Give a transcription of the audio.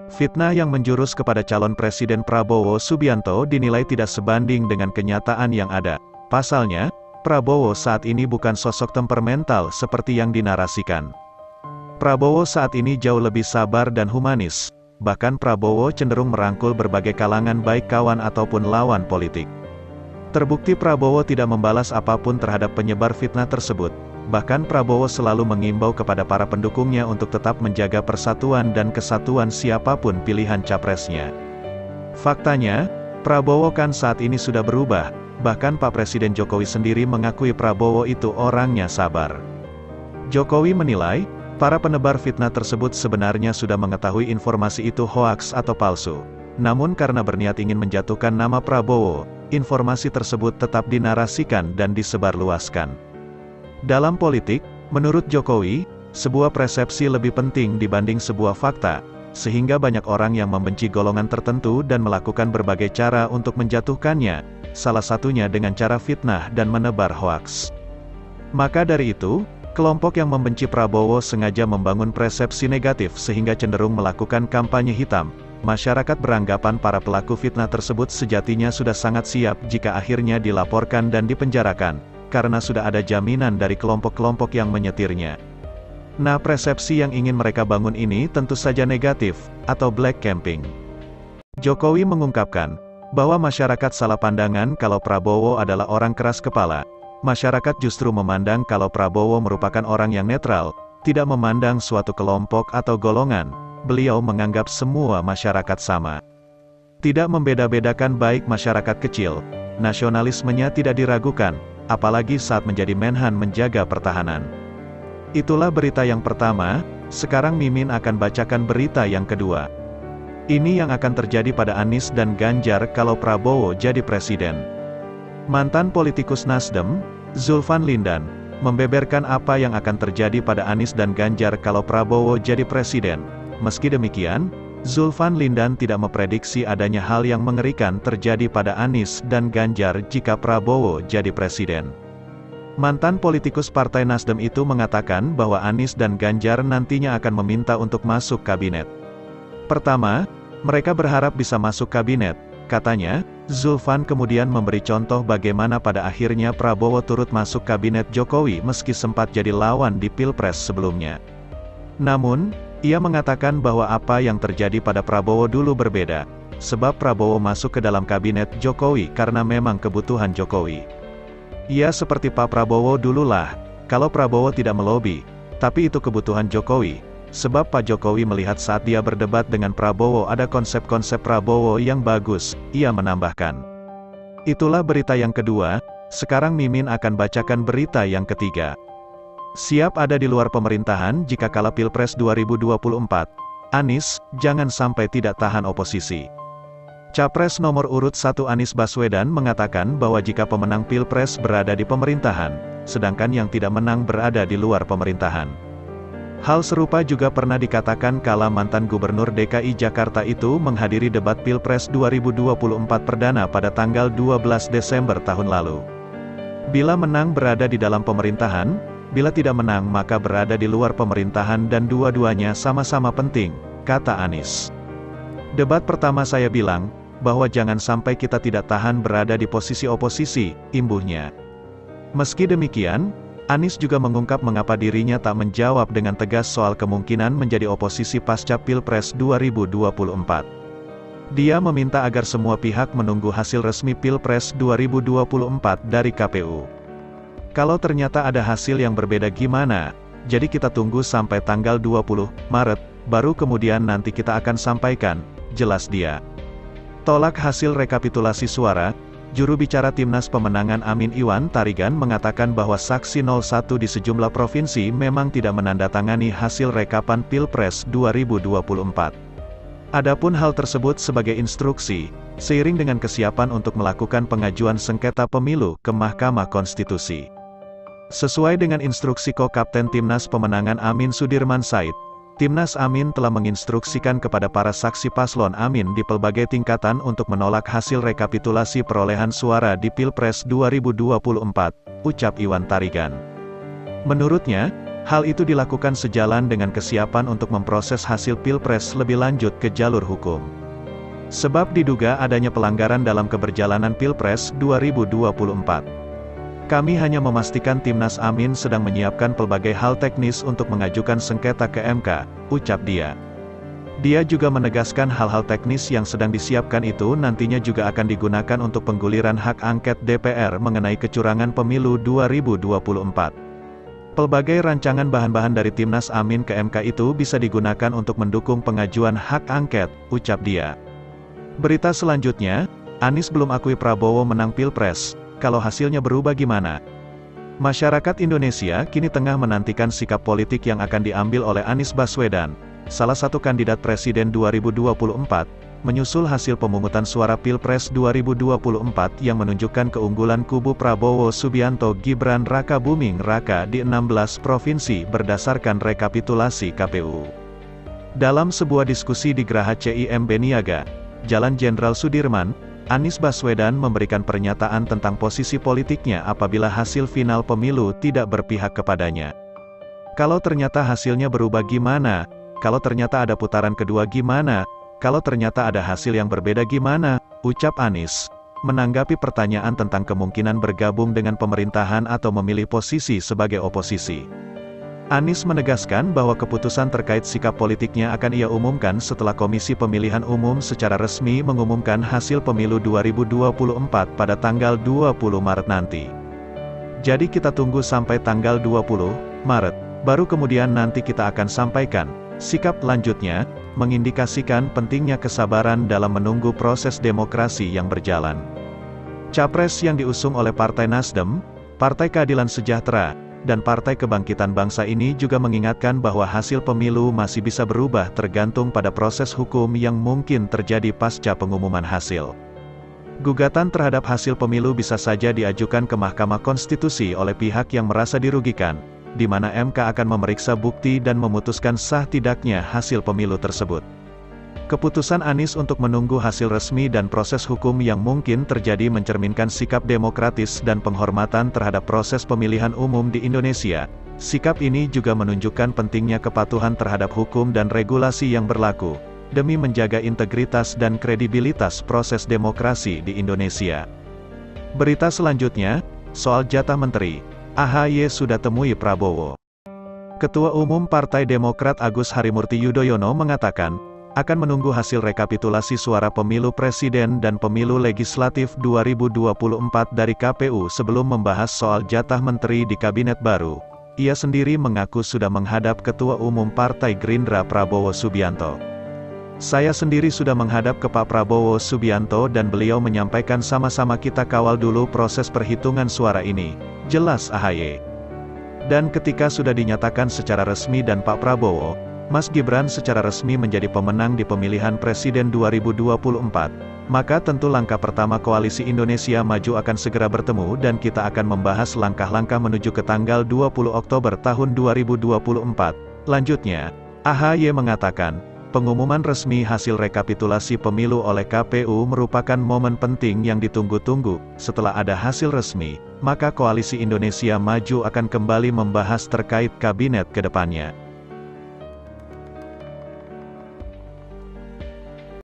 Fitnah yang menjurus kepada calon Presiden Prabowo Subianto dinilai tidak sebanding dengan kenyataan yang ada. Pasalnya, Prabowo saat ini bukan sosok temperamental seperti yang dinarasikan. Prabowo saat ini jauh lebih sabar dan humanis. Bahkan Prabowo cenderung merangkul berbagai kalangan baik kawan ataupun lawan politik. Terbukti Prabowo tidak membalas apapun terhadap penyebar fitnah tersebut. Bahkan Prabowo selalu mengimbau kepada para pendukungnya untuk tetap menjaga persatuan dan kesatuan siapapun pilihan capresnya. Faktanya, Prabowo kan saat ini sudah berubah, bahkan Pak Presiden Jokowi sendiri mengakui Prabowo itu orangnya sabar. Jokowi menilai, para penebar fitnah tersebut sebenarnya sudah mengetahui informasi itu hoaks atau palsu. Namun karena berniat ingin menjatuhkan nama Prabowo, informasi tersebut tetap dinarasikan dan disebarluaskan. Dalam politik, menurut Jokowi, sebuah persepsi lebih penting dibanding sebuah fakta, sehingga banyak orang yang membenci golongan tertentu dan melakukan berbagai cara untuk menjatuhkannya, salah satunya dengan cara fitnah dan menebar hoaks. Maka dari itu, kelompok yang membenci Prabowo sengaja membangun persepsi negatif sehingga cenderung melakukan kampanye hitam. Masyarakat beranggapan para pelaku fitnah tersebut sejatinya sudah sangat siap jika akhirnya dilaporkan dan dipenjarakan, karena sudah ada jaminan dari kelompok-kelompok yang menyetirnya. Nah, persepsi yang ingin mereka bangun ini tentu saja negatif, atau black camping. Jokowi mengungkapkan, bahwa masyarakat salah pandangan kalau Prabowo adalah orang keras kepala. Masyarakat justru memandang kalau Prabowo merupakan orang yang netral, tidak memandang suatu kelompok atau golongan. Beliau menganggap semua masyarakat sama. Tidak membeda-bedakan baik masyarakat kecil, nasionalismenya tidak diragukan, apalagi saat menjadi Menhan menjaga pertahanan. Itulah berita yang pertama, sekarang Mimin akan bacakan berita yang kedua. Ini yang akan terjadi pada Anies dan Ganjar kalau Prabowo jadi presiden. Mantan politikus Nasdem, Zulfan Lindan, membeberkan apa yang akan terjadi pada Anies dan Ganjar kalau Prabowo jadi presiden. Meski demikian, Zulfan Lindan tidak memprediksi adanya hal yang mengerikan terjadi pada Anies dan Ganjar jika Prabowo jadi presiden. Mantan politikus Partai Nasdem itu mengatakan bahwa Anies dan Ganjar nantinya akan meminta untuk masuk kabinet. Pertama, mereka berharap bisa masuk kabinet, katanya. Zulfan kemudian memberi contoh bagaimana pada akhirnya Prabowo turut masuk kabinet Jokowi meski sempat jadi lawan di Pilpres sebelumnya. Namun, ia mengatakan bahwa apa yang terjadi pada Prabowo dulu berbeda, sebab Prabowo masuk ke dalam kabinet Jokowi karena memang kebutuhan Jokowi. Ia seperti Pak Prabowo dululah, kalau Prabowo tidak melobi, tapi itu kebutuhan Jokowi, sebab Pak Jokowi melihat saat dia berdebat dengan Prabowo ada konsep-konsep Prabowo yang bagus, ia menambahkan. Itulah berita yang kedua, sekarang Mimin akan bacakan berita yang ketiga. Siap ada di luar pemerintahan jika kalah Pilpres 2024. Anies, jangan sampai tidak tahan oposisi. Capres nomor urut 1 Anies Baswedan mengatakan bahwa jika pemenang Pilpres berada di pemerintahan, sedangkan yang tidak menang berada di luar pemerintahan. Hal serupa juga pernah dikatakan kala mantan Gubernur DKI Jakarta itu menghadiri debat Pilpres 2024 perdana pada tanggal 12 Desember tahun lalu. Bila menang berada di dalam pemerintahan, bila tidak menang maka berada di luar pemerintahan dan dua-duanya sama-sama penting, kata Anies. Debat pertama saya bilang, bahwa jangan sampai kita tidak tahan berada di posisi oposisi, imbuhnya. Meski demikian, Anies juga mengungkap mengapa dirinya tak menjawab dengan tegas soal kemungkinan menjadi oposisi pasca Pilpres 2024. Dia meminta agar semua pihak menunggu hasil resmi Pilpres 2024 dari KPU. Kalau ternyata ada hasil yang berbeda gimana? Jadi kita tunggu sampai tanggal 20 Maret, baru kemudian nanti kita akan sampaikan, jelas dia. Tolak hasil rekapitulasi suara, juru bicara Timnas Pemenangan Amin Iwan Tarigan mengatakan bahwa saksi 01 di sejumlah provinsi memang tidak menandatangani hasil rekapan Pilpres 2024. Adapun hal tersebut sebagai instruksi, seiring dengan kesiapan untuk melakukan pengajuan sengketa pemilu ke Mahkamah Konstitusi. Sesuai dengan instruksi Kapten Timnas Pemenangan Amin Sudirman Said, Timnas Amin telah menginstruksikan kepada para saksi paslon Amin di pelbagai tingkatan untuk menolak hasil rekapitulasi perolehan suara di Pilpres 2024, ucap Iwan Tarigan. Menurutnya, Hal itu dilakukan sejalan dengan kesiapan untuk memproses hasil Pilpres lebih lanjut ke jalur hukum. Sebab diduga adanya pelanggaran dalam keberjalanan Pilpres 2024. Kami hanya memastikan Timnas Amin sedang menyiapkan pelbagai hal teknis untuk mengajukan sengketa ke MK, ucap dia. Dia juga menegaskan hal-hal teknis yang sedang disiapkan itu nantinya juga akan digunakan untuk pengguliran hak angket DPR mengenai kecurangan pemilu 2024. Pelbagai rancangan bahan-bahan dari Timnas Amin ke MK itu bisa digunakan untuk mendukung pengajuan hak angket, ucap dia. Berita selanjutnya, Anies belum akui Prabowo menang Pilpres, kalau hasilnya berubah gimana? Masyarakat Indonesia kini tengah menantikan sikap politik yang akan diambil oleh Anies Baswedan, salah satu kandidat presiden 2024, menyusul hasil pemungutan suara Pilpres 2024 yang menunjukkan keunggulan kubu Prabowo Subianto Gibran Rakabuming Raka di 16 provinsi berdasarkan rekapitulasi KPU. Dalam sebuah diskusi di Geraha CIMB Niaga, Jalan Jenderal Sudirman, Anies Baswedan memberikan pernyataan tentang posisi politiknya apabila hasil final pemilu tidak berpihak kepadanya. Kalau ternyata hasilnya berubah gimana? Kalau ternyata ada putaran kedua gimana? Kalau ternyata ada hasil yang berbeda gimana? Ucap Anies, menanggapi pertanyaan tentang kemungkinan bergabung dengan pemerintahan atau memilih posisi sebagai oposisi. Anies menegaskan bahwa keputusan terkait sikap politiknya akan ia umumkan setelah Komisi Pemilihan Umum secara resmi mengumumkan hasil pemilu 2024 pada tanggal 20 Maret nanti. Jadi kita tunggu sampai tanggal 20 Maret, baru kemudian nanti kita akan sampaikan sikap lanjutnya, mengindikasikan pentingnya kesabaran dalam menunggu proses demokrasi yang berjalan. Capres yang diusung oleh Partai Nasdem, Partai Keadilan Sejahtera, dan Partai Kebangkitan Bangsa ini juga mengingatkan bahwa hasil pemilu masih bisa berubah tergantung pada proses hukum yang mungkin terjadi pasca pengumuman hasil. Gugatan terhadap hasil pemilu bisa saja diajukan ke Mahkamah Konstitusi oleh pihak yang merasa dirugikan, di mana MK akan memeriksa bukti dan memutuskan sah tidaknya hasil pemilu tersebut. Keputusan Anies untuk menunggu hasil resmi dan proses hukum yang mungkin terjadi mencerminkan sikap demokratis dan penghormatan terhadap proses pemilihan umum di Indonesia. Sikap ini juga menunjukkan pentingnya kepatuhan terhadap hukum dan regulasi yang berlaku, demi menjaga integritas dan kredibilitas proses demokrasi di Indonesia. Berita selanjutnya, soal jatah menteri. AHY sudah temui Prabowo. Ketua Umum Partai Demokrat Agus Harimurti Yudhoyono mengatakan, akan menunggu hasil rekapitulasi suara pemilu presiden dan pemilu legislatif 2024 dari KPU sebelum membahas soal jatah menteri di kabinet baru. Ia sendiri mengaku sudah menghadap Ketua Umum Partai Gerindra Prabowo Subianto. Saya sendiri sudah menghadap ke Pak Prabowo Subianto dan beliau menyampaikan sama-sama kita kawal dulu proses perhitungan suara ini, jelas AHY. Dan ketika sudah dinyatakan secara resmi dan Pak Prabowo, Mas Gibran secara resmi menjadi pemenang di pemilihan presiden 2024, maka tentu langkah pertama Koalisi Indonesia Maju akan segera bertemu dan kita akan membahas langkah-langkah menuju ke tanggal 20 Oktober tahun 2024. Lanjutnya, AHY mengatakan, pengumuman resmi hasil rekapitulasi pemilu oleh KPU merupakan momen penting yang ditunggu-tunggu. Setelah ada hasil resmi, maka Koalisi Indonesia Maju akan kembali membahas terkait kabinet ke depannya.